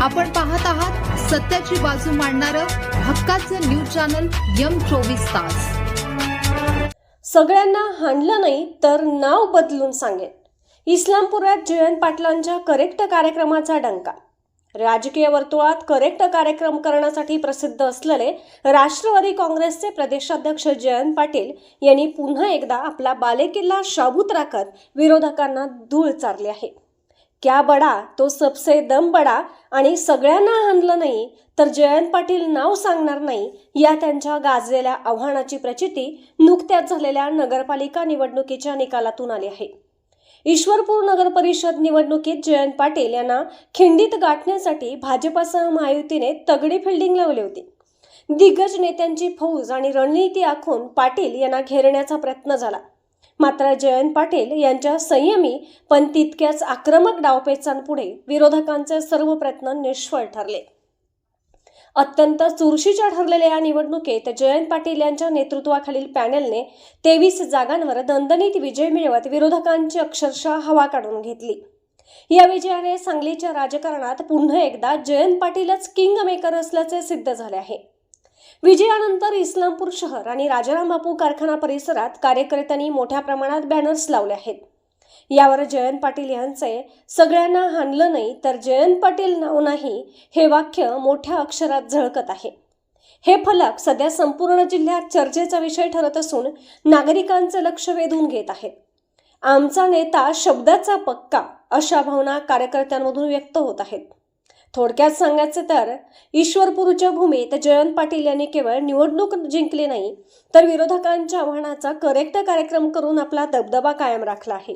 आपण पाहत आहात सत्याची बाजू मांडणारं हक्काचं न्यूज चॅनल M24 तास। सगळ्यांना हाणलं नाही तर नाव बदलून सांगेन। इस्लामपुरात जयंत पाटलांच्या करेक्ट कार्यक्रमाचा डंका। राजकीय वर्तुळात करेक्ट कार्यक्रम करण्यासाठी प्रसिद्ध असलेले राष्ट्रवादी काँग्रेसचे प्रदेशाध्यक्ष जयंत पाटील यांनी पुन्हा एकदा आपला बालेकिल्ला शाबूत राखत विरोधकांना धूळ चारली आहे। क्या बडा तो सबसे दम बडा आणि सगळ्यांना हाणलं नाही तर जयंत पाटील नाव सांगणार नाही या त्यांच्या गाजलेल्या आव्हानाची प्रचिती नुकत्याच झालेल्या नगरपालिका निवडणुकीच्या निकालातून आली आहे। ईश्वरपूर नगर परिषद निवडणुकीत जयंत पाटील यांना खिंडीत गाठण्यासाठी भाजपसह महायुतीने तगडी फिल्डिंग लावली होती। दिग्गज नेत्यांची फौज आणि रणनीती आखून पाटील यांना घेरण्याचा प्रयत्न झाला, मात्र जयंत पाटील यांच्या संयमी पण तितक्याच आक्रमक डावपेचांपुढे विरोधकांचे सर्व प्रयत्न निष्फळ ठरले। अत्यंत चुरशीच्या ठरलेल्या या निवडणुकीत जयंत पाटील यांच्या नेतृत्वाखालील पॅनेलने 23 जागांवर दणदणीत विजय मिळवत विरोधकांची अक्षरशः हवा काढून घेतली। या विजयाने सांगलीच्या राजकारणात पुन्हा एकदा जयंत पाटीलच किंग मेकर असल्याचे सिद्ध झाले आहे। विजयानंतर इस्लामपूर शहर आणि राजाराम बापू कारखाना परिसरात कार्यकर्त्यांनी मोठ्या प्रमाणात बॅनर्स लावले आहेत। यावर जयंत पाटील यांचे सगळ्यांना हाणलं नाही तर जयंत पाटील नाव नाही हे वाक्य मोठ्या अक्षरात झळकत आहे। हे फलक सध्या संपूर्ण जिल्ह्यात चर्चेचा विषय ठरत असून नागरिकांचे लक्ष वेधून घेत आहेत। आमचा नेता शब्दाचा पक्का अशा भावना कार्यकर्त्यांमधून व्यक्त होत आहेत। थोडक्यात सांगायचे तर ईश्वरपूरच्या भूमीत जयंत पाटील यांनी केवळ निवडणूक जिंकली नाही तर विरोधकांच्या आव्हानाचा करेक्ट कार्यक्रम करून आपला दबदबा कायम राखला आहे।